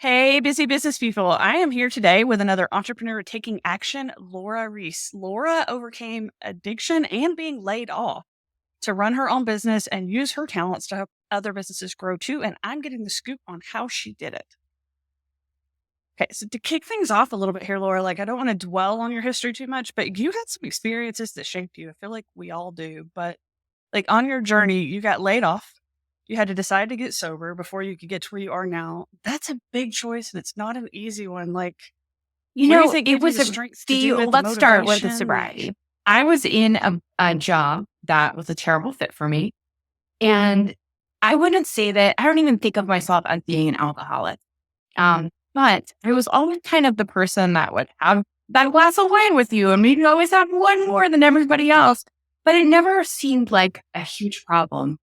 Hey, busy business people. I am here today with another entrepreneur taking action, Laura Rees. Laura overcame addiction and being laid off to run her own business and use her talents to help other businesses grow too. And I'm getting the scoop on how she did it. Okay, so to kick things off a little bit here, Laura, I don't want to dwell on your history too much, but you had some experiences that shaped you. I feel like we all do. But on your journey, you got laid off. You had to decide to get sober before you could get to where you are now. That's a big choice, and it's not an easy one. What do you think It gave you was the strength to do it, the let's start with the motivation? sobriety. I was in a job that was a terrible fit for me. And I wouldn't say that, I don't even think of myself as being an alcoholic. But I was always kind of the person that would have that glass of wine with you and maybe always have one more than everybody else. But it never seemed like a huge problem.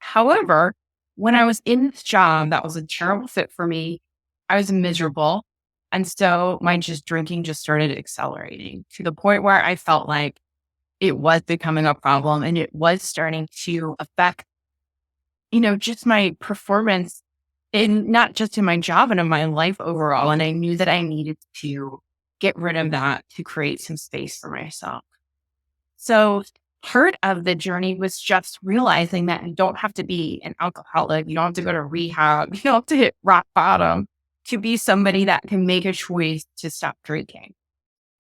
However, when I was in this job that was a terrible fit for me, I was miserable. And so my drinking just started accelerating to the point where I felt like it was becoming a problem and it was starting to affect, just my performance in not just in my job and in my life overall. And I knew that I needed to get rid of that to create some space for myself. So part of the journey was just realizing that you don't have to be an alcoholic. You don't have to go to rehab. You don't have to hit rock bottom to be somebody that can make a choice to stop drinking.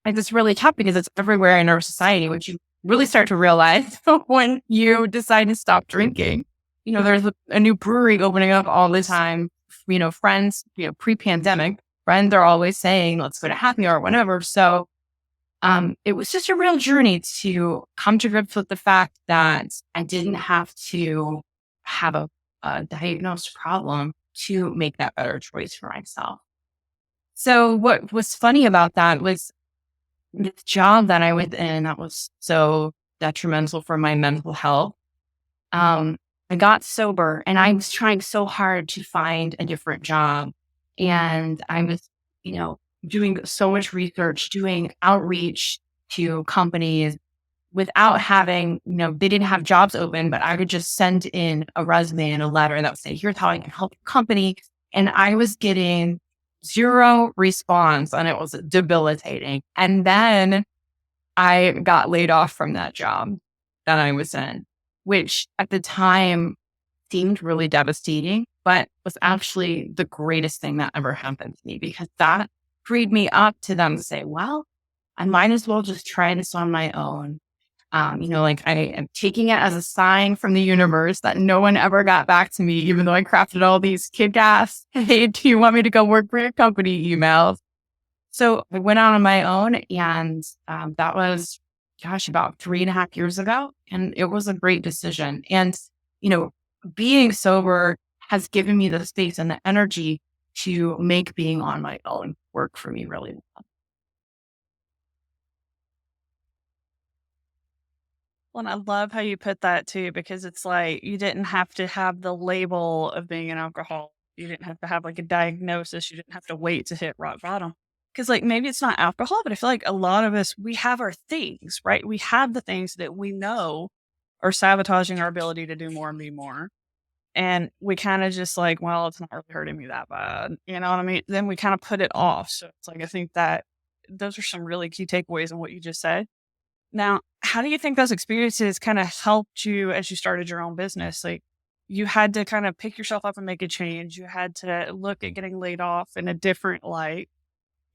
And it's really tough because it's everywhere in our society, which you really start to realize when you decide to stop drinking. There's a new brewery opening up all the time. Friends, pre-pandemic, friends are always saying, let's go to happy hour or whatever. So it was just a real journey to come to grips with the fact that I didn't have to have a diagnosed problem to make that better choice for myself. So what was funny about that was the job that I was in that was so detrimental for my mental health. I got sober and I was trying so hard to find a different job. And I was, doing so much research, doing outreach to companies without having, they didn't have jobs open, but I could just send in a resume and a letter that would say, here's how I can help your company. And I was getting zero response and it was debilitating. And then I got laid off from that job that I was in, which at the time seemed really devastating, but was actually the greatest thing that ever happened to me because that freed me up to then say, well, I might as well just try this on my own. I am taking it as a sign from the universe that no one ever got back to me, even though I crafted all these kick-ass, hey, do you want me to go work for your company emails? So I went out on my own and that was, about 3.5 years ago. And it was a great decision. And, being sober has given me the space and the energy to make being on my own work for me really well. Well, and I love how you put that too, because it's like you didn't have to have the label of being an alcoholic. You didn't have to have a diagnosis. You didn't have to wait to hit rock bottom. Because maybe it's not alcohol, but I feel like a lot of us, we have our things, right? We have the things that we know are sabotaging our ability to do more and be more. And we kind of just well, it's not really hurting me that bad. You know what I mean? Then we kind of put it off. So it's I think that those are some really key takeaways in what you just said. Now, how do you think those experiences kind of helped you as you started your own business? You had to kind of pick yourself up and make a change. You had to look at getting laid off in a different light.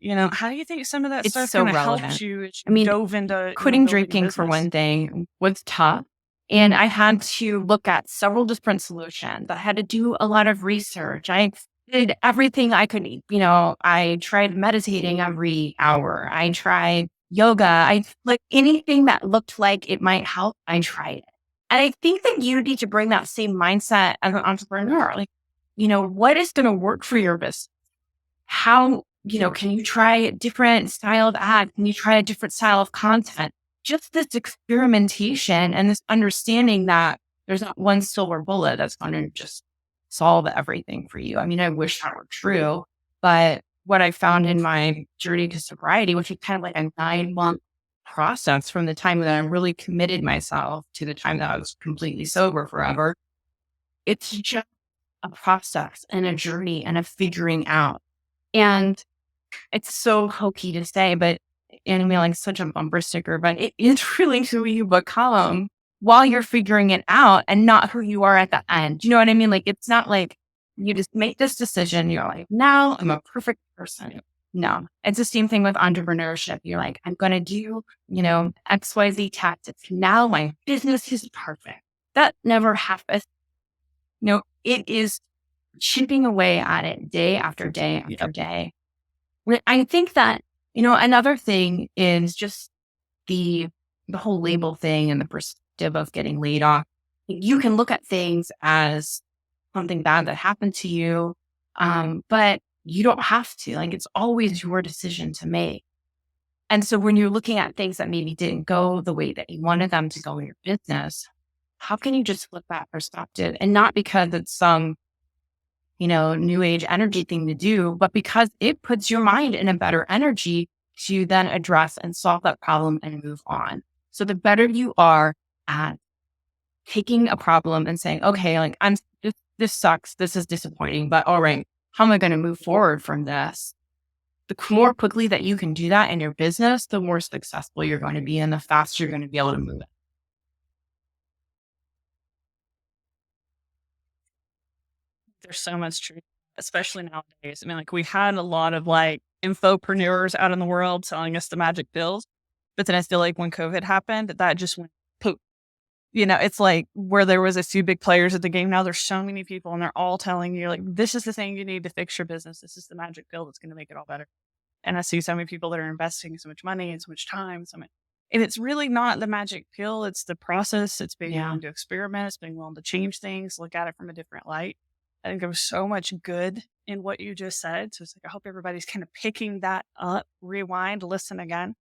How do you think some of that It's stuff so kind of helped relevant. you as you dove into Quitting building a drinking for business? one thing was tough. And I had to look at several different solutions. I had to do a lot of research. I did everything I could. I tried meditating every hour. I tried yoga. I anything that looked like it might help. I tried it. And I think that you need to bring that same mindset as an entrepreneur. What is going to work for your business? How, can you try a different style of ad? Can you try a different style of content? Just this experimentation and this understanding that there's not one silver bullet that's going to just solve everything for you. I mean, I wish that were true, but what I found in my journey to sobriety, which is kind of like a 9-month process from the time that I really committed myself to the time that I was completely sober forever, it's just a process and a journey and a figuring out And it's so hokey to say, but and I mean, like such a bumper sticker, but it is really who you become while you're figuring it out and not who you are at the end. You know what I mean? Like, it's not like you just make this decision. You're like, now I'm a perfect person. No, it's the same thing with entrepreneurship. You're like, I'm going to do, XYZ tactics. Now my business is perfect. That never happens. It is chipping away at it day after day after day. I think that, another thing is just the whole label thing and the perspective of getting laid off. You can look at things as something bad that happened to you, but you don't have to. Like, it's always your decision to make. And so when you're looking at things that maybe didn't go the way that you wanted them to go in your business, how can you just flip that perspective? And not because it's some new age energy thing to do, but because it puts your mind in a better energy to then address and solve that problem and move on. So the better you are at taking a problem and saying, okay, like this sucks, this is disappointing, but all right, how am I going to move forward from this? The more quickly that you can do that in your business, the more successful you're going to be and the faster you're going to be able to move it. There's so much truth, especially nowadays. I mean, like we had a lot of like infopreneurs out in the world selling us the magic pills. But then I feel like when COVID happened, that just went poof. It's like where there was a few big players at the game. Now there's so many people and they're all telling you like, this is the thing you need to fix your business. This is the magic pill that's going to make it all better. And I see so many people that are investing so much money and so much time. And it's really not the magic pill. It's the process. It's being willing to experiment. It's being willing to change things, look at it from a different light. I think there was so much good in what you just said. So it's like, I hope everybody's kind of picking that up, rewind, listen again.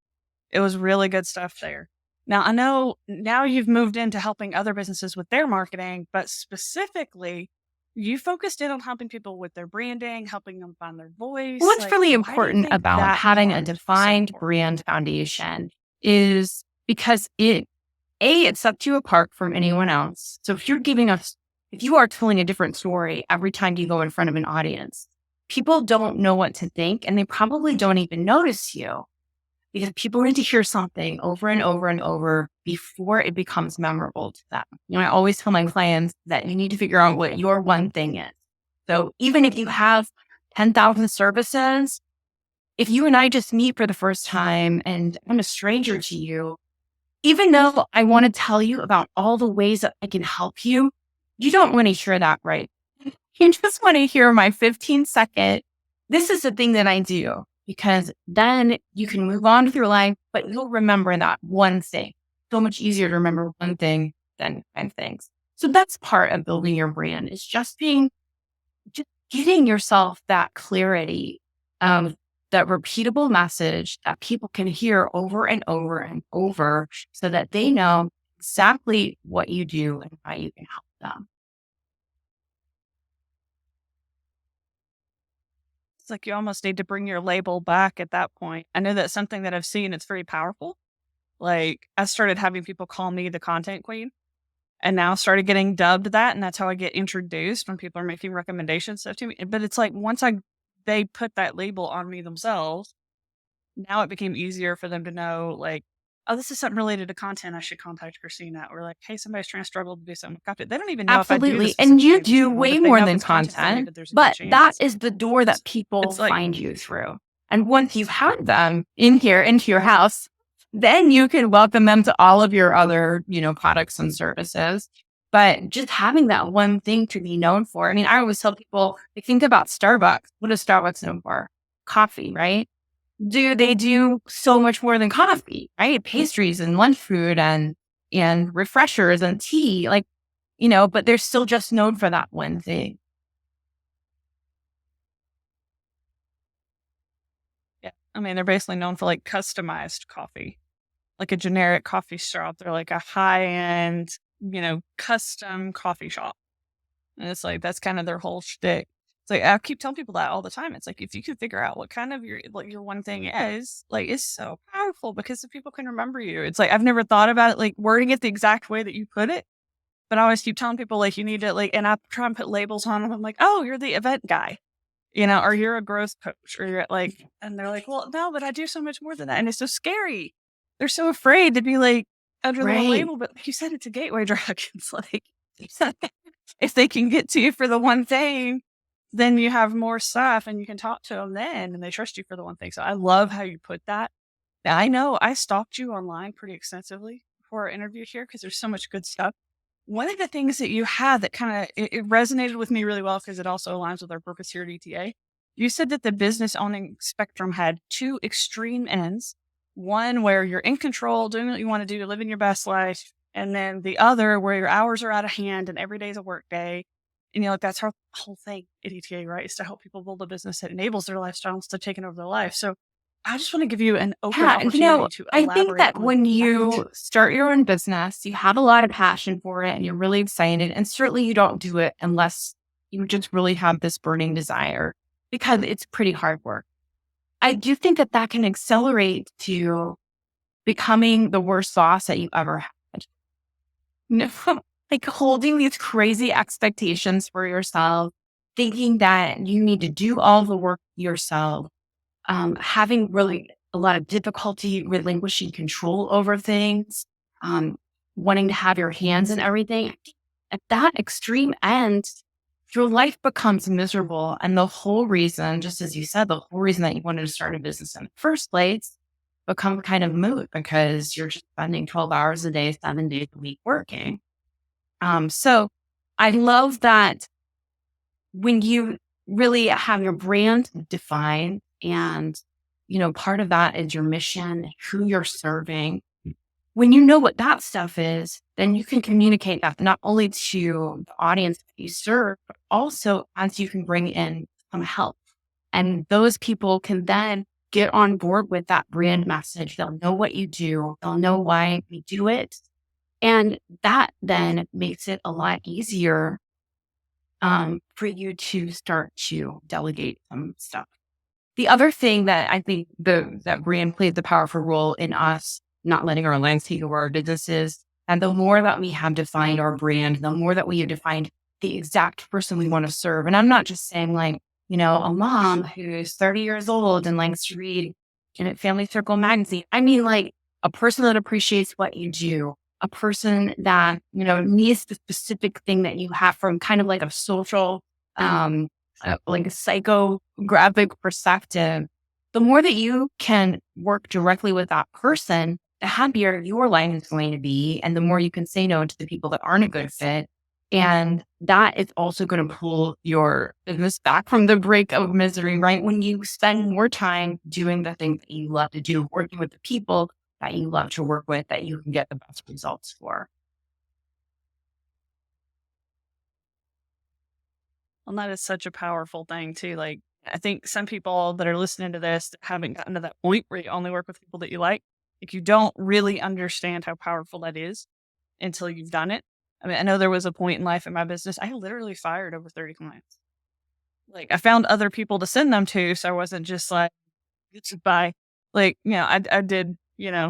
It was really good stuff there. Now, I know now you've moved into helping other businesses with their marketing, but specifically, you focused in on helping people with their branding, helping them find their voice. What's Like, really why do you important think about that having a part is so defined important? brand foundation is because it sets you apart from anyone else. So if you are telling a different story every time you go in front of an audience, people don't know what to think and they probably don't even notice you because people need to hear something over and over and over before it becomes memorable to them. I always tell my clients that you need to figure out what your one thing is. So even if you have 10,000 services, if you and I just meet for the first time and I'm a stranger to you, even though I want to tell you about all the ways that I can help you, you don't want to hear that, right? You just want to hear my 15-second, this is the thing that I do, because then you can move on with your life, but you'll remember that one thing. So much easier to remember one thing than 5 things. So that's part of building your brand is just giving yourself that clarity, that repeatable message that people can hear over and over and over so that they know exactly what you do and how you can help them. It's like you almost need to bring your label back at that point. I know that's something that I've seen. It's very powerful. Like I started having people call me the content queen and now started getting dubbed that. And that's how I get introduced when people are making recommendations stuff to me. But it's like they put that label on me themselves, now it became easier for them to know, like, oh, this is something related to content. I should contact Christina. Or like, hey, somebody's trying to struggle to do something with content. They don't even know if I do the Absolutely. And specific you thing do channel, way but they more know if than it's content content, related, there's a good but that chance. is the door that people It's like, find you through. And once you've had them in here into your house, then you can welcome them to all of your other, products and services. But just having that one thing to be known for. I mean, I always tell people, like, think about Starbucks. What is Starbucks known for? Coffee, right? They do so much more than coffee, right? Pastries and lunch food and refreshers and tea, like, but they're still just known for that one thing. yeah. I mean, they're basically known for like customized coffee, like a generic coffee shop. They're like a high end, custom coffee shop. And it's like, that's kind of their whole shtick. It's like, I keep telling people that all the time. It's like, if you can figure out what kind of your one thing is, like, it's so powerful because if people can remember you. It's like, I've never thought about it, like wording it the exact way that you put it. But I always keep telling people, like, you need to, like, and I try and put labels on them. I'm like, oh, you're the event guy. or you're a growth coach, or you're like, and they're like, well, no, but I do so much more than that. And it's so scary. They're so afraid to be like under the one Right. label, but you said it's a gateway drug. It's like, if they can get to you for the one thing, then you have more stuff and you can talk to them then and they trust you for the one thing. So I love how you put that. Now, I know I stalked you online pretty extensively before our interview here because there's so much good stuff. One of the things that you had that kind of it resonated with me really well because it also aligns with our purpose here at ETA. You said that the business owning spectrum had two extreme ends. One where you're in control, doing what you want to do, living your best life, and then the other where your hours are out of hand and every day is a work day. And like that's our whole thing at ETA, right? Is to help people build a business that enables their lifestyle instead of taking over their life. So I just want to give you an open Yeah, opportunity to I think elaborate that on when that. you start your own business, you have a lot of passion for it and you're really excited. And certainly you don't do it unless you just really have this burning desire because it's pretty hard work. I do think that that can accelerate to becoming the worst boss that you ever had. No, like holding these crazy expectations for yourself, thinking that you need to do all the work yourself, having really a lot of difficulty relinquishing control over things, um, wanting to have your hands in everything. At that extreme end, your life becomes miserable. And the whole reason, just as you said, the whole reason that you wanted to start a business in the first place become kind of moot because you're just spending 12 hours a day, 7 days a week working. So I love that when you really have your brand defined and, part of that is your mission, who you're serving. When you know what that stuff is, then you can communicate that not only to the audience that you serve, but also as you can bring in some help. And those people can then get on board with that brand message. They'll know what you do. They'll know why we do it. And that then makes it a lot easier for you to start to delegate some stuff. The other thing that I think that brand played the powerful role in us not letting our lines take over our businesses, and the more that we have defined our brand, the more that we have defined the exact person we want to serve. And I'm not just saying like, a mom who's 30 years old and likes to read in a Family Circle magazine. I mean like a person that appreciates what you do, a person that, needs the specific thing that you have from kind of like a social, like a psychographic perspective. The more that you can work directly with that person, the happier your life is going to be. And the more you can say no to the people that aren't a good fit. And that is also going to pull your business back from the brink of misery, right? When you spend more time doing the things that you love to do, working with the people that you love to work with, that you can get the best results for. Well, that is such a powerful thing too. Like, I think some people that are listening to this haven't gotten to that point where you only work with people that you like. Like, you don't really understand how powerful that is until you've done it. I mean, I know there was a point in life in my business, I literally fired over 30 clients. Like, I found other people to send them to, so I wasn't just like, goodbye. Like, I did,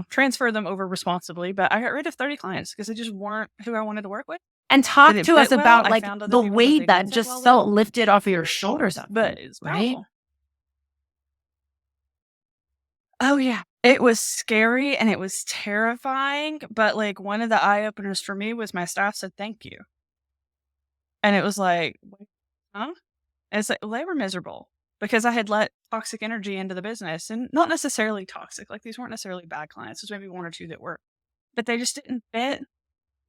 transfer them over responsibly, but I got rid of 30 clients because they just weren't who I wanted to work with. And They talk didn't to us fit well. about I like found other the people that weight they did that fit just well with, felt lifted off of your shoulders, but it's right? powerful. Oh, yeah. It was scary and it was terrifying, but, like, one of the eye openers for me was my staff said, "Thank you." And it was like, "Wait, huh?" And it's like, well, they were miserable because I had let toxic energy into the business, and not necessarily toxic, like, these weren't necessarily bad clients, there's maybe 1 or 2 that were, but they just didn't fit.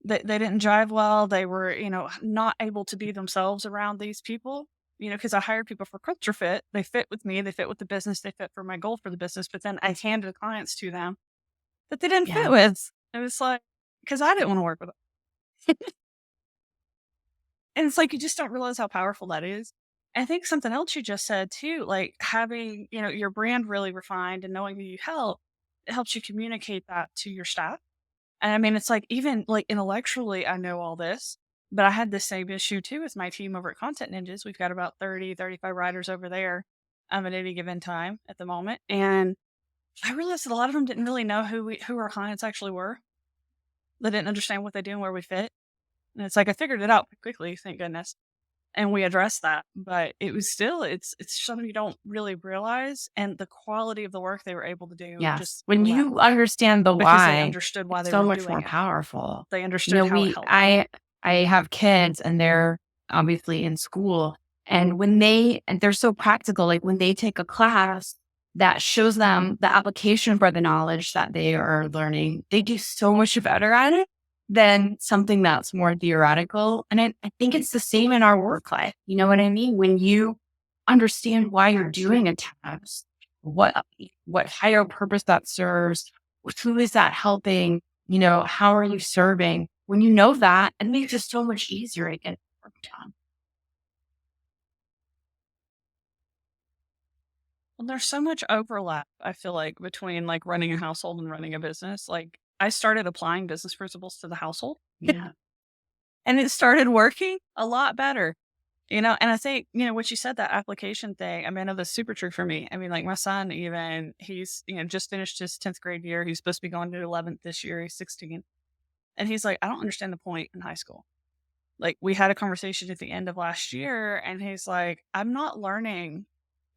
They didn't jive well, they were, not able to be themselves around these people, because I hired people for culture fit. They fit with me, they fit with the business, they fit for my goal for the business, but then I handed clients to them that they didn't fit Yeah. with. It was like, because I didn't wanna work with them. And it's like, you just don't realize how powerful that is. I think something else you just said too, like having, your brand really refined and knowing who you help, it helps you communicate that to your staff. And I mean, it's like even like intellectually, I know all this, but I had the same issue too with my team over at Content Ninjas. We've got about 30, 35 writers over there at any given time at the moment. And I realized that a lot of them didn't really know who our clients actually were. They didn't understand what they do and where we fit. And it's like I figured it out quickly, thank goodness. and we addressed that, but it was still, it's something you don't really realize, and the quality of the work they were able to do Yes. just When blew out you understand the because they why, understood why it's they so were much doing more it. powerful. They understood how it helped. I have kids and they're obviously in school. And and they're so practical, like when they take a class that shows them the application for the knowledge that they are learning, they do so much better at it than something that's more theoretical. And I think it's the same in our work life. You know what I mean? When you understand why you're doing a task, what higher purpose that serves, who is that helping, how are you serving? When you know that, it makes it so much easier to get work done. Well, there's so much overlap, I feel like, between like running a household and running a business. Like I started applying business principles to the household Yeah. and it started working a lot better. And I think, what you said, that application thing, I mean, I know that's super true for me. I mean, like my son, even he's, just finished his 10th grade year. He's supposed to be going to 11th this year. He's 16. And he's like, I don't understand the point in high school. Like we had a conversation at the end of last year and he's like, I'm not learning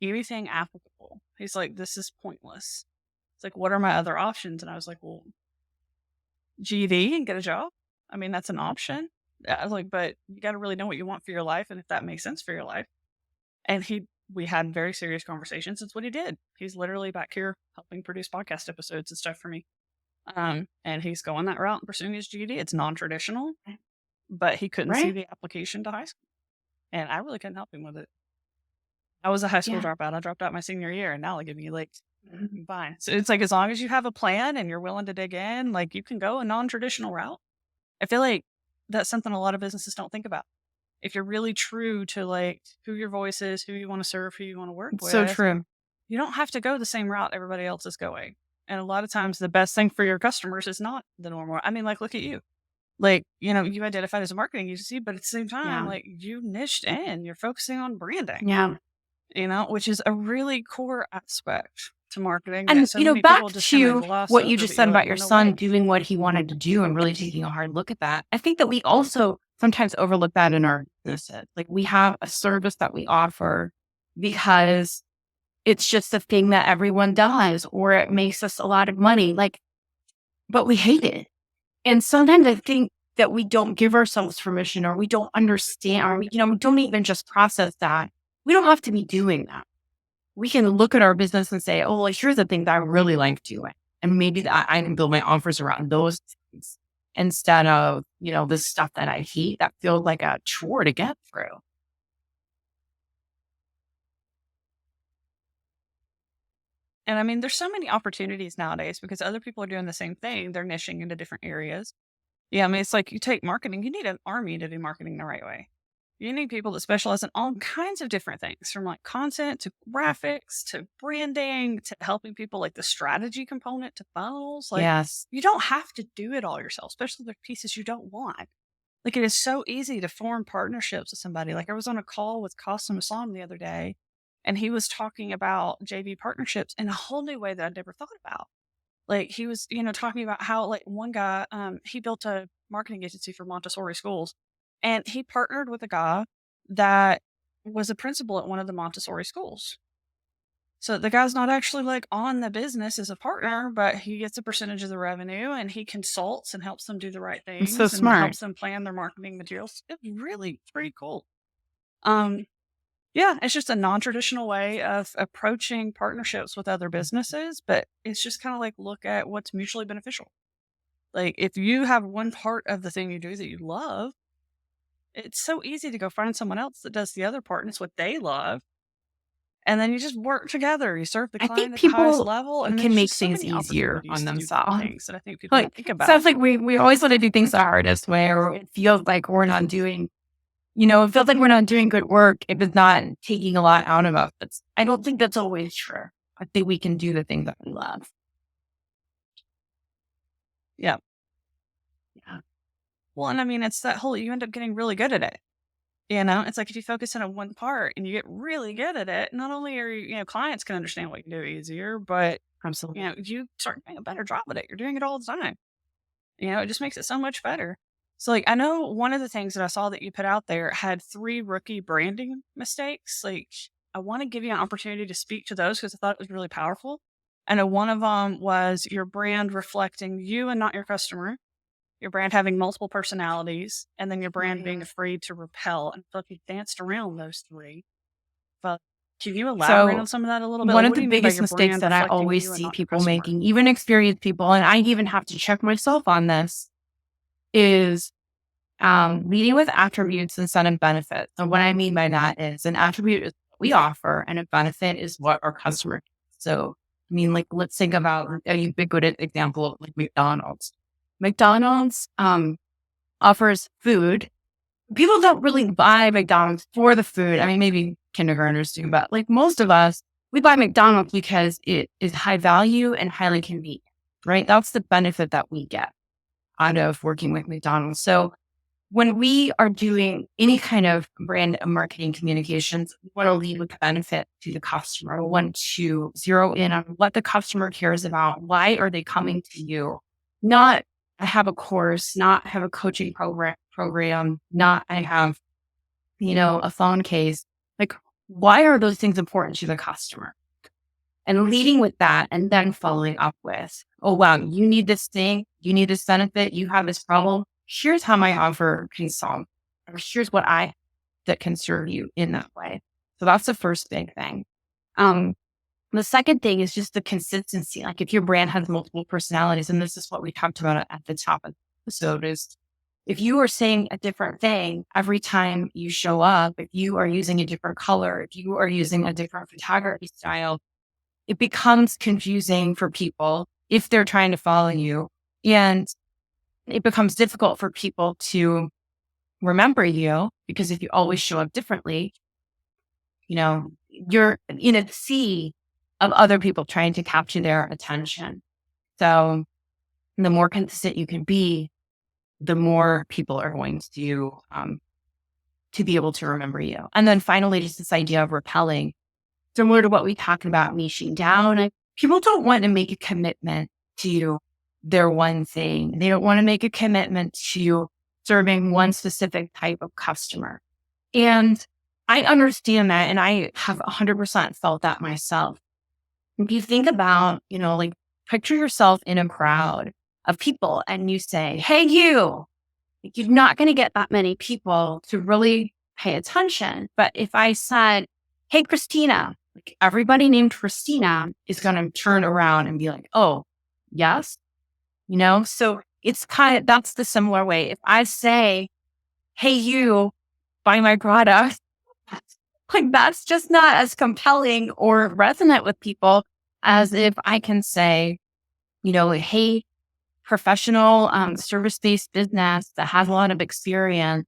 anything applicable. He's like, this is pointless. It's like, what are my other options? And I was like, well, GED and get a job. I mean, that's an option. I was like, but you got to really know what you want for your life and if that makes sense for your life. And we had very serious conversations. That's what he did. He's literally back here helping produce podcast episodes and stuff for me. And he's going that route and pursuing his GED. It's non-traditional, but he couldn't see Right? the application to high school. And I really couldn't help him with it. I was a high school Yeah. dropout. I dropped out my senior year and now they give me like Mhm. fine. So it's like as long as you have a plan and you're willing to dig in, like you can go a non-traditional route. I feel like that's something a lot of businesses don't think about. If you're really true to like who your voice is, who you want to serve, who you want to work It's so with, true. you don't have to go the same route everybody else is going. And a lot of times the best thing for your customers is not the normal. I mean, like look at you. Like, you identified as a marketing agency, but at the same time, Yeah. like you niched in, you're focusing on branding, Yeah. which is a really core aspect to marketing that And, so many back people just kind of to gloss what you over, just but said you're like, about well, your no son way. doing what he wanted to do and really taking a hard look at that. I think that we also sometimes overlook that in our business. Like we have a service that we offer because it's just a thing that everyone does, or it makes us a lot of money. Like, but we hate it. And sometimes I think that we don't give ourselves permission, or we don't understand, or we don't even just process that. We don't have to be doing that. We can look at our business and say, oh, well, here's the thing that I really like doing. And maybe that I can build my offers around those things instead of, this stuff that I hate that feels like a chore to get through. And I mean, there's so many opportunities nowadays because other people are doing the same thing. They're niching into different areas. Yeah, I mean, it's like you take marketing, you need an army to do marketing the right way. You need people that specialize in all kinds of different things, from like content to graphics to branding to helping people like the strategy component to funnels. Like, Yes. you don't have to do it all yourself, especially the pieces you don't want. Like, it is so easy to form partnerships with somebody. Like, I was on a call with Qasim Islam the other day, and he was talking about JV partnerships in a whole new way that I'd never thought about. Like he was, talking about how like one guy, he built a marketing agency for Montessori schools, and he partnered with a guy that was a principal at one of the Montessori schools. So the guy's not actually like on the business as a partner, but he gets a percentage of the revenue and he consults and helps them do the right It's so things and smart. helps them plan their marketing materials. It's really pretty cool. Um, yeah, it's just a non-traditional way of approaching partnerships with other businesses, but it's just kind of like look at what's mutually beneficial. Like if you have one part of the thing you do that you love, it's so easy to go find someone else that does the other part and it's what they love. And then you just work together. You serve the I think client at the highest people level. And can there's make just so things many easier on opportunities to do different themselves. things that I think people don't Like, think about. sounds like we always want to do things the hardest way, or it feels like we're not doing, it feels like we're not doing good work if it's not taking a lot out of us. I don't think that's always true. I think we can do the things that we love. Yeah. Yeah. Well, and I mean, it's that whole, you end up getting really good at it. It's like if you focus in on one part and you get really good at it, not only are clients can understand what you do easier, but Absolutely. you start doing a better job at it. You're doing it all the time. It just makes it so much better. So, like, I know one of the things that I saw that you put out there had 3 rookie branding mistakes. Like, I wanna give you an opportunity to speak to those because I thought it was really powerful. I know one of them was your brand reflecting you and not your customer, your brand having multiple personalities, and then your brand being afraid to repel. And I feel like you danced around those 3. But can you elaborate on So some of that a little bit? one Like, of what do the you mean by biggest your mistakes brand that I reflecting always you and see not your people customer? making, even experienced people, and I even have to check myself on this, is leading with attributes instead of benefits. So what I mean by that is an attribute is what we offer, and a benefit is what our customer gets. So, I mean, like, let's think about a ubiquitous example of like McDonald's. McDonald's offers food. People don't really buy McDonald's for the food. I mean, maybe kindergartners do, but like most of us, we buy McDonald's because it is high value and highly convenient, right? That's the benefit that we get out of working with McDonald's. So when we are doing any kind of brand and marketing communications, we want to lead with benefit to the customer. We want to zero in on what the customer cares about. Why are they coming to you? Not I have a course, not have a coaching program, not I have, a phone case. Like, why are those things important to the customer? And leading with that and then following up with, oh, wow, you need this thing, you need this benefit, you have this problem. Here's how my offer can solve, or here's what I that can serve you in that way. So that's the first big thing. Um, the second thing is just the consistency. Like if your brand has multiple personalities, and this is what we talked about at the top of the episode, is if you are saying a different thing every time you show up, if you are using a different color, if you are using a different photography style, it becomes confusing for people if they're trying to follow you. And it becomes difficult for people to remember you because if you always show up differently, you're in a sea of other people trying to capture their attention. So the more consistent you can be, the more people are going to be able to remember you. And then finally, just this idea of repelling, similar to what we talked about, niching down. People don't want to make a commitment to their one thing. They don't want to make a commitment to serving one specific type of customer. And I understand that. And I have 100% felt that myself. If you think about, like picture yourself in a crowd of people and you say, hey, you, like, you're not going to get that many people to really pay attention. But if I said, hey, Christina, like everybody named Christina is going to turn around and be like, oh, yes. So it's that's the similar way. If I say, hey, you, buy my product, like that's just not as compelling or resonant with people as if I can say, hey, professional service-based business that has a lot of experience,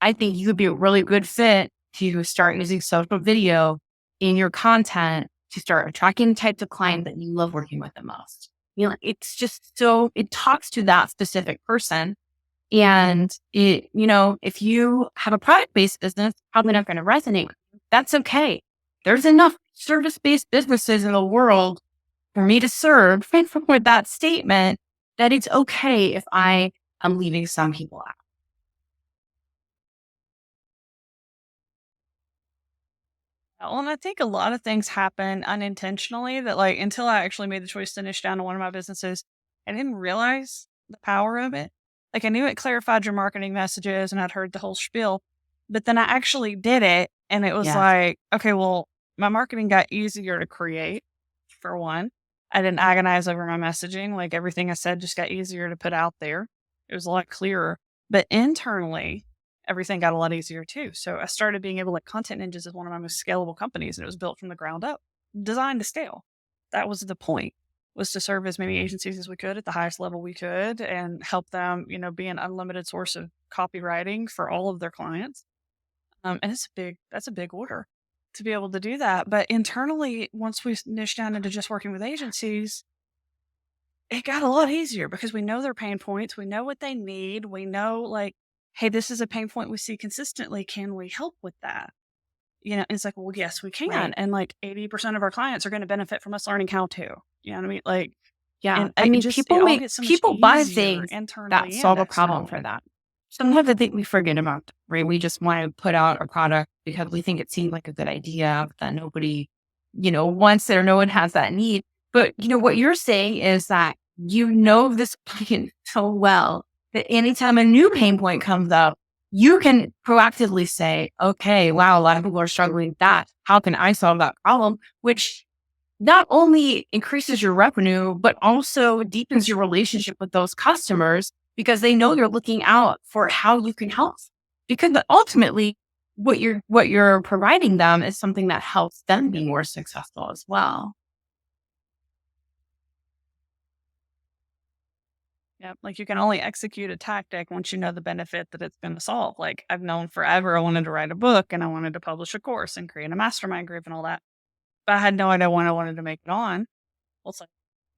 I think you would be a really good fit to start using social video in your content to start attracting the types of clients that you love working with the most. It's just it talks to that specific person. And if you have a product-based business, probably not going to resonate. That's okay. There's enough service-based businesses in the world for me to serve with that statement that it's okay if I am leaving some people out. Well, and I think a lot of things happen unintentionally that, like, until I actually made the choice to niche down to one of my businesses, I didn't realize the power of it. Like, I knew it clarified your marketing messages and I'd heard the whole spiel, but then I actually did it and it was Yes. like, okay, well, my marketing got easier to create, for one. I didn't agonize over my messaging. Like, everything I said just got easier to put out there. It was a lot clearer. But internally, everything got a lot easier too. So I started being able, like, Content Ninjas is one of my most scalable companies and it was built from the ground up, designed to scale. That was the point, was to serve as many agencies as we could at the highest level we could and help them, be an unlimited source of copywriting for all of their clients. And that's a big order to be able to do that. But internally, once we niche down into just working with agencies, it got a lot easier because we know their pain points. We know what they need. We know, like, hey, this is a pain point we see consistently. Can we help with that? And it's like, well, yes, we can. Right. And like 80% of our clients are going to benefit from us learning how to. You know what I mean? Like, Yeah. and I mean, it all gets so much people buy easier things that internally and solve a problem for externally. them. sometimes I think we forget about that, right? We just want to put out a product because we think it seems like a good idea that nobody, wants it or no one has that need. But, what you're saying is that this client so well that anytime a new pain point comes up, you can proactively say, okay, wow, a lot of people are struggling with that. How can I solve that problem? Which not only increases your revenue, but also deepens your relationship with those customers because they know you're looking out for how you can help. Because ultimately, what you're providing them is something that helps them be more successful as well. Yeah, like you can only execute a tactic once you know the benefit that it's going to solve. Like I've known forever I wanted to write a book and I wanted to publish a course and create a mastermind group and all that. But I had no idea when I wanted to make it on. Well, it's like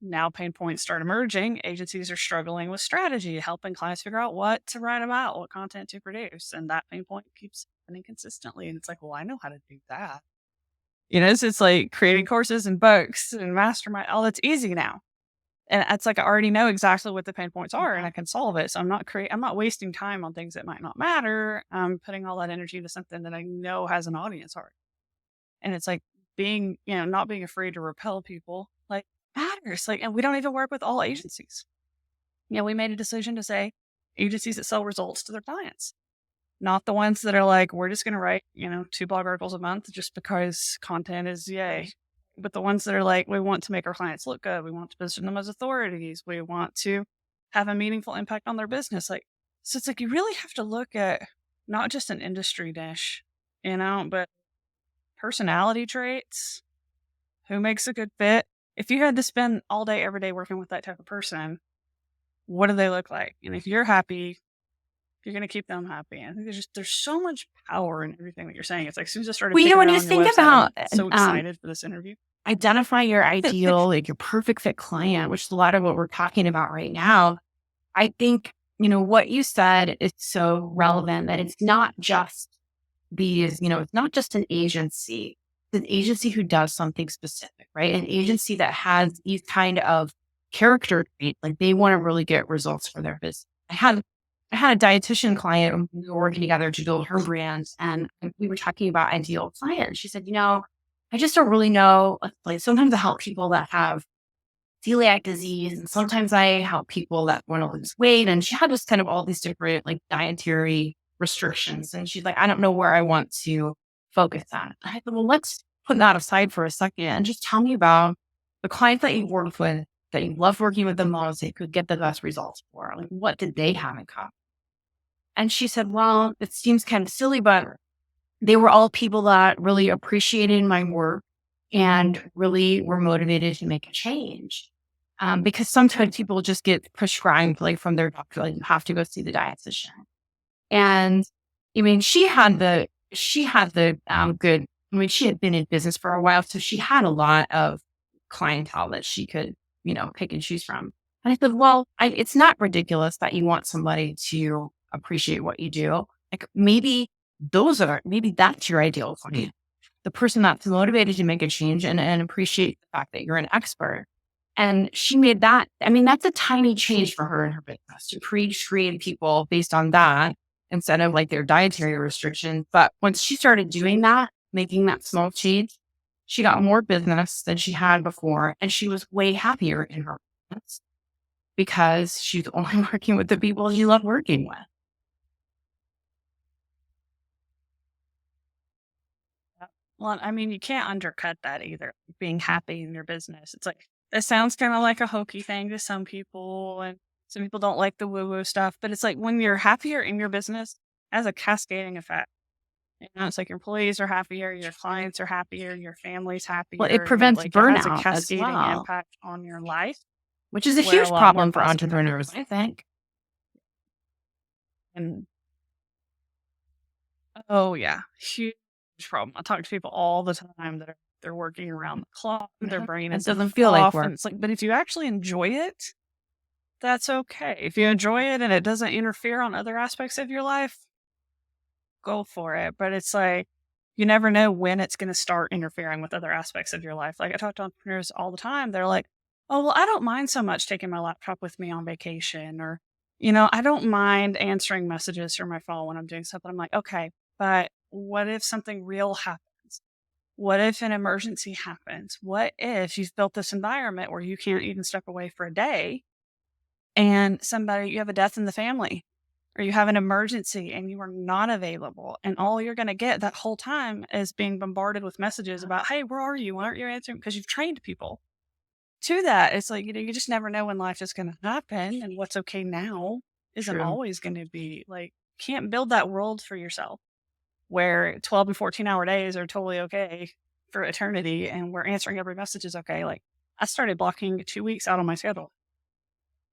now pain points start emerging. Agencies are struggling with strategy, helping clients figure out what to write about, what content to produce. And that pain point keeps happening consistently. And it's like, well, I know how to do that. So it's like creating courses and books and mastermind. All that's easy now. And it's like I already know exactly what the pain points are and I can solve it. So I'm not wasting time on things that might not matter. I'm putting all that energy into something that I know has an audience already. And it's like not being afraid to repel people like matters. Like, and we don't even work with all agencies. We made a decision to say agencies that sell results to their clients, not the ones that are like, we're just going to write, 2 blog articles a month just because content is yay. But the ones that are like, we want to make our clients look good. We want to position them as authorities. We want to have a meaningful impact on their business. So it's like, you really have to look at not just an industry niche, but personality traits, who makes a good fit. If you had to spend all day, every day working with that type of person, what do they look like? And if you're happy, you're going to keep them happy. I think there's so much power in everything that you're saying. It's like, as soon as I started Well, picking when around you on your think website, I'm about so excited for this interview. identify your ideal, like your perfect fit client, which is a lot of what we're talking about right now, I think, what you said is so relevant that it's not just it's not just an agency. It's an agency who does something specific, right? An agency that has these kind of character traits, like they want to really get results for their business. I had a dietitian client, and we were working together to build her brand, and we were talking about ideal client. She said, I just don't really know. Like sometimes I help people that have celiac disease, and sometimes I help people that want to lose weight. And she had just kind of all these different like dietary restrictions. And she's like, I don't know where I want to focus on. I said, well, let's put that aside for a second and just tell me about the clients that you worked with, that you love working with the most, that you could get the best results for. Like, what did they have in common? And she said, well, it seems kind of silly, but they were all people that really appreciated my work and really were motivated to make a change. Because sometimes people just get prescribed like from their doctor, like you have to go see the dietitian. And I mean, she had the good. I mean, she had been in business for a while, so she had a lot of clientele that she could, pick and choose from. And I said, well, it's not ridiculous that you want somebody to appreciate what you do. Like maybe that's your ideal client, the person that's motivated to make a change and appreciate the fact that you're an expert. And she made that. I mean, that's a tiny change for her in her business to create people based on that instead of like their dietary restrictions. But once she started doing that, making that small change, she got more business than she had before. And she was way happier in her business because she's only working with the people she loved working with. Yeah. Well, I mean, you can't undercut that either. Being happy in your business. It's like, it sounds kind of like a hokey thing to some people, and some people don't like the woo woo stuff. But it's like when you're happier in your business, it has a cascading effect. It's like your employees are happier, your clients are happier, your family's Well, it happier. prevents Like it has a burnout as cascading well, impact on your life which is a where a huge lot more problem for positive entrepreneurs, outcomes. I think. And oh yeah, huge problem. I talk to people all the time that they're working around the clock, their Yeah. brain It is doesn't feel like off, work. and it's like, but if you actually enjoy it, that's okay. If you enjoy it and it doesn't interfere on other aspects of your life, go for it. But it's like you never know when it's going to start interfering with other aspects of your life. Like I talk to entrepreneurs all the time. They're like, "Oh, well, I don't mind so much taking my laptop with me on vacation, or I don't mind answering messages from my phone when I'm doing something. I'm like, okay, but what if something real happens? What if an emergency happens? What if you've built this environment where you can't even step away for a day and you have a death in the family or you have an emergency and you are not available and all you're going to get that whole time is being bombarded with messages about, hey, where are you? Why aren't you answering? Because you've trained people to that. It's like, you just never know when life is going to happen, and what's okay now isn't True. always going to be like, can't build that world for yourself where 12 and 14-hour days are totally okay for eternity and where answering every message is okay. Like, I started blocking 2 weeks out on my schedule.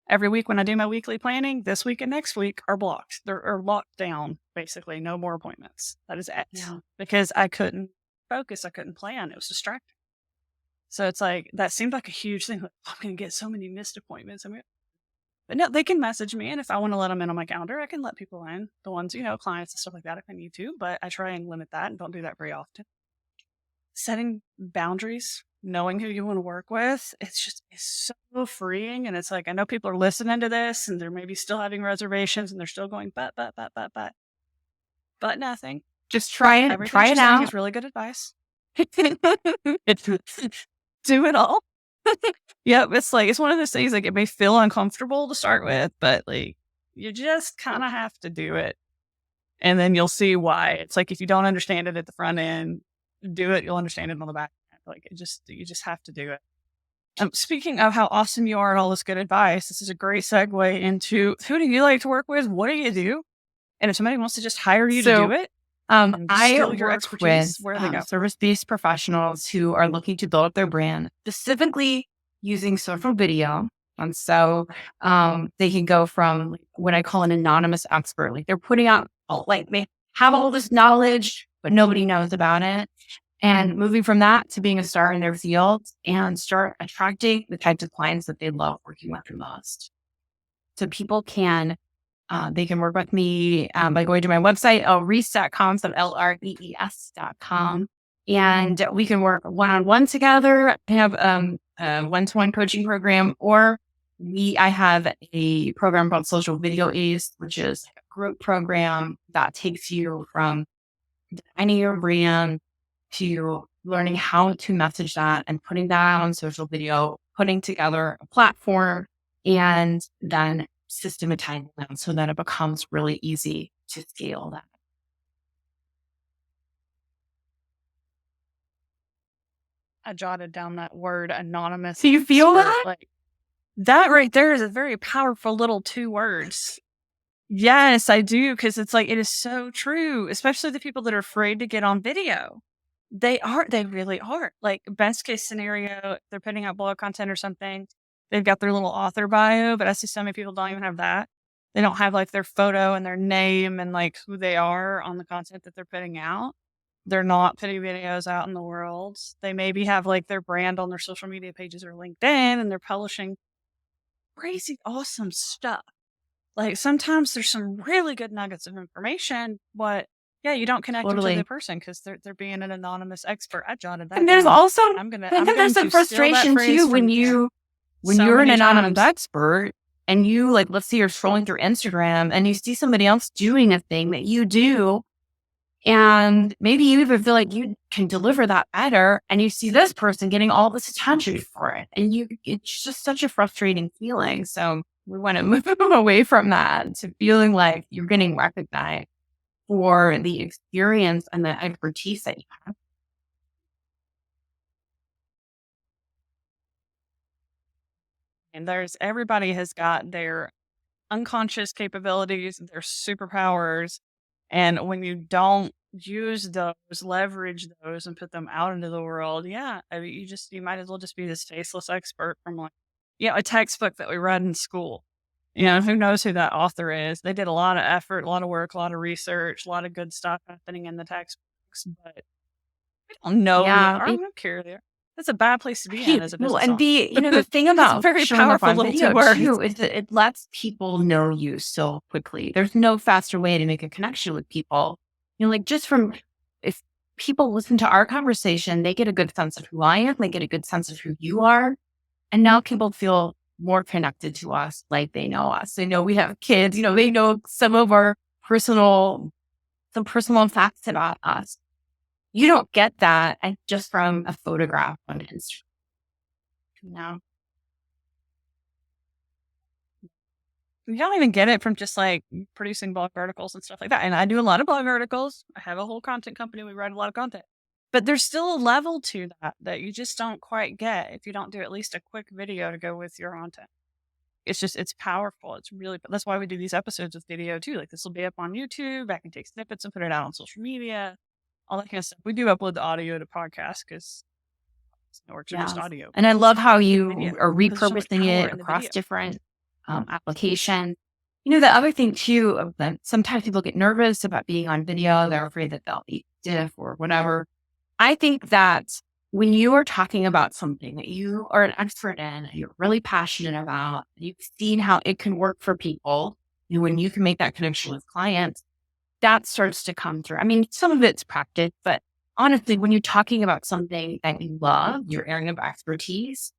Every week when I do my weekly planning, this week and next week are blocked. They're locked down, basically. No more appointments. That is it. Yeah. Because I couldn't focus. I couldn't plan. It was distracting. So it's like, that seemed like a huge thing. Like, I'm going to get so many missed appointments. But no, they can message me. And if I want to let them in on my calendar, I can let people in. The ones, clients and stuff like that if I need to. But I try and limit that and don't do that very often. Setting boundaries, knowing who you want to work with, it's so freeing. And it's like, I know people are listening to this and they're maybe still having reservations and they're still going, but nothing. Just try it. Everything Try she's it saying out. is really good advice. Do it all. Yep. It's like, it's one of those things, like, it may feel uncomfortable to start with, but like, you just kind of have to do it. And then you'll see why. It's like, if you don't understand it at the front end, do it, you'll understand it on the back end. Like, you just have to do it. Speaking of how awesome you are and all this good advice, this is a great segue into, who do you like to work with? What do you do? And if somebody wants to just hire you to do it, I steal your work expertise, with where do they go? service-based professionals who are looking to build up their brand, specifically using social video. And so they can go from what I call an anonymous expert. Like, they're putting out, they have all this knowledge, but nobody knows about it. And moving from that to being a star in their field and start attracting the types of clients that they love working with the most. So people they can work with me by going to my website, Rees.com, so LREES.com. And we can work one-on-one together, have a one-to-one coaching program, or I have a program called Social Video Ace, which is a group program that takes you from defining your brand to learning how to message that and putting that on social video, putting together a platform, and then systematizing them so that it becomes really easy to scale that. I jotted down that word anonymous. So you feel expert. that? Like, that right there is a very powerful little 2 words. Yes, I do. Cause it's like, it is so true, especially the people that are afraid to get on video. They really are. Like, best case scenario, they're putting out blog content or something. They've got their little author bio, but I see so many people don't even have that. They don't have like their photo and their name and like who they are on the content that they're putting out. They're not putting videos out in the world. They maybe have like their brand on their social media pages or LinkedIn, and they're publishing crazy awesome stuff. Like, sometimes there's some really good nuggets of information, but yeah, you don't connect them to the person because they're being an anonymous expert. I jotted that And there's down. also to there's some steal that frustration phrase too from when so you're an many anonymous times. expert and you, like, let's say you're scrolling through Instagram and you see somebody else doing a thing that you do, and maybe you even feel like you can deliver that better, and you see this person getting all this attention for it, and it's just such a frustrating feeling. So we want to move away from that to feeling like you're getting recognized for the experience and the expertise that you have. And everybody has got their unconscious capabilities, their superpowers. And when you don't use those, leverage those, and put them out into the world, yeah, I mean, you might as well just be this faceless expert from like, a textbook that we read in school. Who knows who that author is? They did a lot of effort, a lot of work, a lot of research, a lot of good stuff happening in the textbooks, but we don't know who they Yeah, are. We don't care who they are. That's a bad place to be in as a well, business and owner. the thing It's a about very showing up powerful on little 2 video words. too is that it lets people know you so quickly. There's no faster way to make a connection with people. Like, just from, if people listen to our conversation, they get a good sense of who I am. They get a good sense of who you are. And now people feel more connected to us, like they know us. They know we have kids, they know some personal facts about us. You don't get that just from a photograph on Instagram. No. You don't even get it from just like producing blog articles and stuff like that. And I do a lot of blog articles. I have a whole content company. We write a lot of content. But there's still a level to that you just don't quite get if you don't do at least a quick video to go with your content. It's powerful. It's really, that's why we do these episodes with video too. Like this will be up on YouTube. I can take snippets and put it out on social media, all that kind of stuff. We do upload the audio to podcasts because it works, or just audio. And I love how you Video, are 'cause there's so much repurposing power it in the across video. different applications. The other thing too, of that sometimes people get nervous about being on video. They're afraid that they'll be stiff or whatever. I think that when you are talking about something that you are an expert in, you're really passionate about, you've seen how it can work for people, when you can make that connection with clients, that starts to come through. I mean, some of it's practice, but honestly, when you're talking about something that you love, your area of expertise,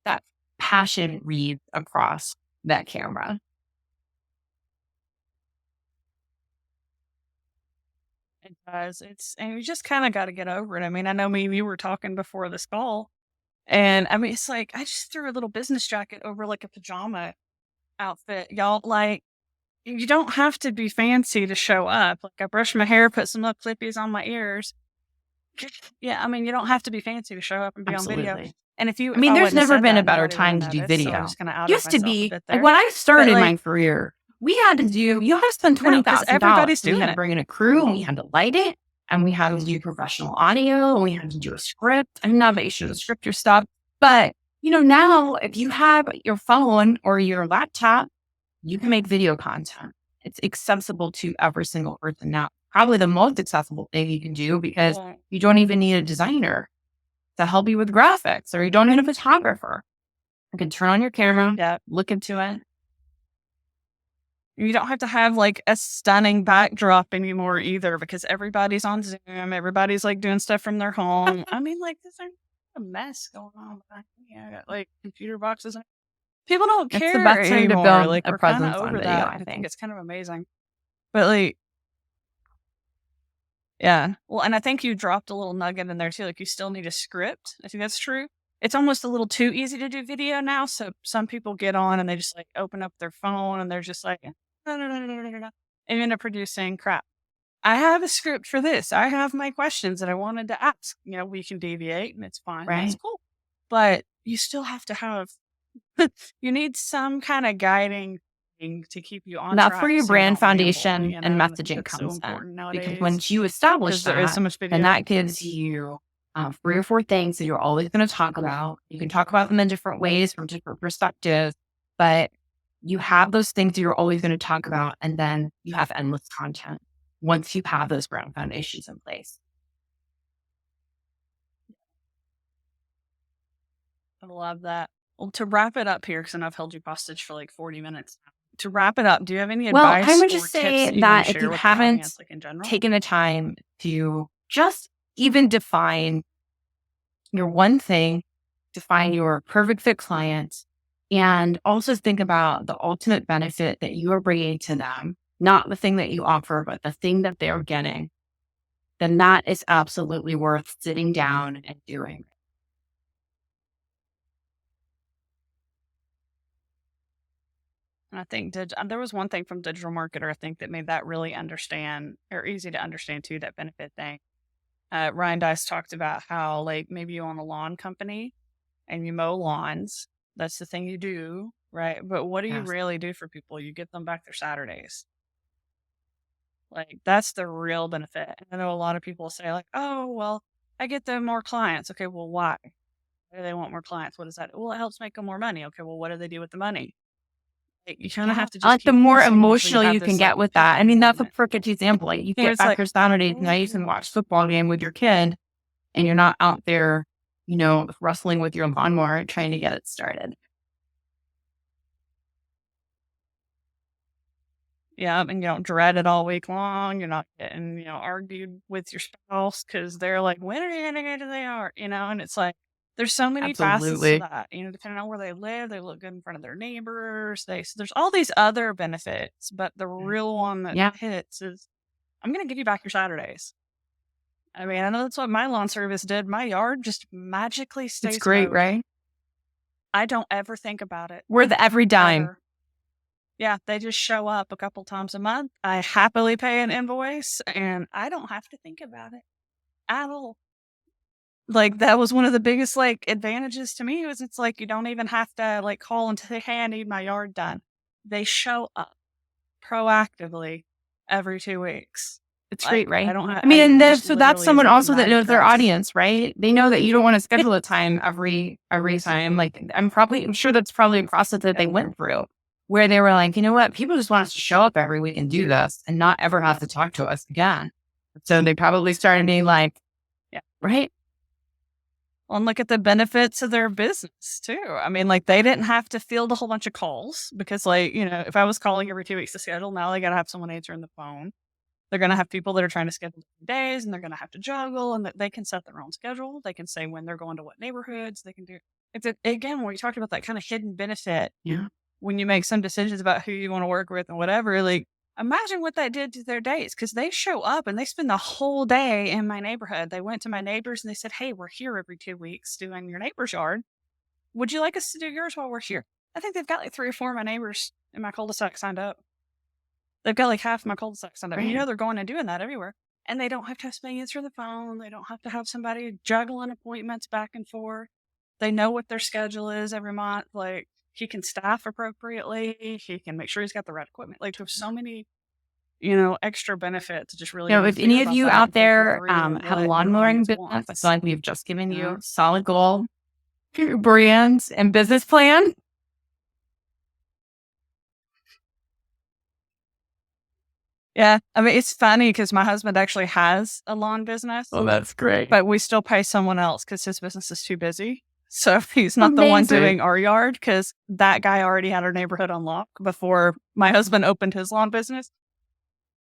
that passion reads across that camera. It does. And you just kind of got to get over it. I mean, I know me and you were talking before this call, and I mean, it's like I just threw a little business jacket over like a pajama outfit, y'all. Like, you don't have to be fancy to show up. Like, I brushed my hair, put some little clippies on my ears. Yeah, I mean, you don't have to be fancy to show up and be on video. Absolutely. And if I mean, I there's wouldn't have never said been a that, better nobody would have time to do noticed. So I video. just kind of outed Used to myself a be, bit like there. when I started like, my career, you had to spend No, 'cause $20,000. everybody's We doing had to it. bring in a crew and we had to light it and we had to do professional audio and we had to do a script. I'm not that you should script your stuff, but now if you have your phone or your laptop, you can make video content. It's accessible to every single person now. Probably the most accessible thing you can do because Well, you don't even need a designer to help you with graphics, or you don't need a photographer. You can turn on your camera, yeah. look into it. You don't have to have like a stunning backdrop anymore either because everybody's on Zoom. Everybody's like doing stuff from their home. I mean, like, there's a mess going on behind me. I got like computer boxes. People don't It's the care best thing to anymore. build Like, a we're kind of presence on over video, that. I I think think. it's kind of amazing. But like, yeah. Well, and I think you dropped a little nugget in there too. Like, you still need a script. I think that's true. It's almost a little too easy to do video now. So some people get on and they just like open up their phone and they're just like, no, no, no, no, no, no, no, and end up producing crap. I have a script for this. I have my questions that I wanted to ask. We can deviate and it's fine. That's Right. cool. But you still have to have, you need some kind of guiding thing to keep you on That's where track your so you brand don't ramble, foundation and and I think messaging that's so comes in. important Because nowadays once you establish because there is so that, much then video. that gives you 3 or 4 things that you're always going to talk about. You can talk about them in different ways from different perspectives, but you have those things that you're always going to talk about, and then you have endless content once you have those brand foundations in place. I love that. Well, to wrap it up here, because I know I've held you hostage for like 40 minutes now. To wrap it up, do you have any Well, I advice would or just tips say that you want that to if you share with the haven't audience, like in general? taken the time to just even define your one thing, define your perfect fit client, and also think about the ultimate benefit that you are bringing to them, not the thing that you offer, but the thing that they're getting, then that is absolutely worth sitting down and doing. And I think there was one thing from Digital Marketer, I think, that made that really understand or easy to understand too, that benefit thing. Ryan Dice talked about how, like, maybe you own a lawn company and you mow lawns. That's the thing you do, right? But what do you Yes. really do for people? You get them back their Saturdays. Like, that's the real benefit. And I know a lot of people say, like, oh, well, I get them more clients. Okay, well, why? Why do they want more clients? What is that? Well, it helps make them more money. Okay, well, what do they do with the money? Like, you kind of have to just Like the keep more asking until you emotional have you this, can like, get with that. I mean, that's a moment. perfect example. Like you Where get it's back like, your Saturdays, now you can watch football game with your kid and you're not out there, wrestling with your lawnmower trying to get it started. yeah, and you don't dread it all week long. You're not getting, argued with your spouse because they're like, when are you going to get to the yard? And it's like, There's so many facets to Absolutely. that, depending on where they live, they look good in front of their neighbors. So there's all these other benefits, but the real one that Yeah, hits is I'm going to give you back your Saturdays. I mean, I know that's what my lawn service did. My yard just magically it's stays great, mowed. right? I don't ever think about it, We're the every dime. ever. Yeah, they just show up a couple times a month. I happily pay an invoice and I don't have to think about it at all. Like, that was one of the biggest, advantages to me was it's like you don't even have to, call and say, "Hey, I need my yard done." They show up proactively every 2 weeks. It's great, Like, I right? don't ha I mean, I and then just so that's literally is someone like a also that magic knows their trick. audience, right? They know that you don't wanna schedule a time every time. Like, I'm sure that's probably a process that they went through, where they were like, "You know what? People just want us to show up every week and do this and not ever have to talk to us again." So they probably started being like, Yeah. right? Well, and look at the benefits of their business too. I mean, they didn't have to field a whole bunch of calls because, if I was calling every 2 weeks to schedule, now they gotta have someone answering the phone. They're gonna have people that are trying to schedule different days, and they're gonna have to juggle, and that they can set their own schedule. They can say when they're going to what neighborhoods. They can do again, when we talked about that kind of hidden benefit, Yeah. when you make some decisions about who you wanna work with and whatever, imagine what that did to their days because they show up and they spend the whole day in my neighborhood. They went to my neighbors and they said, "Hey, we're here every 2 weeks doing your neighbor's yard. Would you like us to do yours while we're here?" I think they've got, 3 or 4 of my neighbors in my cul-de-sac signed up. They've got, half my cul-de-sac signed up. Right. They're going and doing that everywhere, and they don't have to have somebody answer the phone. They don't have to have somebody juggling appointments back and forth. They know what their schedule is every month. He can staff appropriately. He can make sure he's got the right equipment. There's so many, extra benefits. Just really You know, getting if clear any of about you that out and thinking there, through have a what lawn your mowing audience business, I feel wants. like we've just given Yeah. you solid goal, brand, and business plan. Yeah. I mean, it's funny because my husband actually has a lawn business, Oh, that's great. but we still pay someone else because his business is too busy. So he's not the one Amazing. doing our yard because that guy already had our neighborhood on lock before my husband opened his lawn business.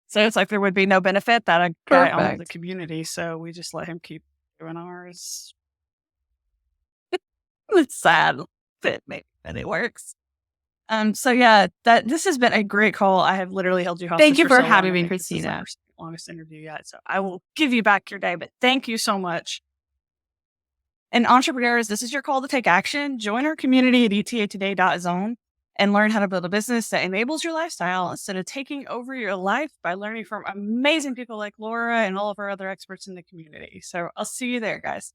So it's like there would be no benefit that a guy owns the Perfect. community. So we just let him keep doing ours. It's sad, but maybe that it works. So yeah, that this has been a great call. I have literally held you Thank hostage you for for so long. having I me, think this is Christina. our longest interview yet. So I will give you back your day, but thank you so much. And entrepreneurs, this is your call to take action. Join our community at etatoday.zone and learn how to build a business that enables your lifestyle instead of taking over your life by learning from amazing people like Laura and all of our other experts in the community. So I'll see you there, guys.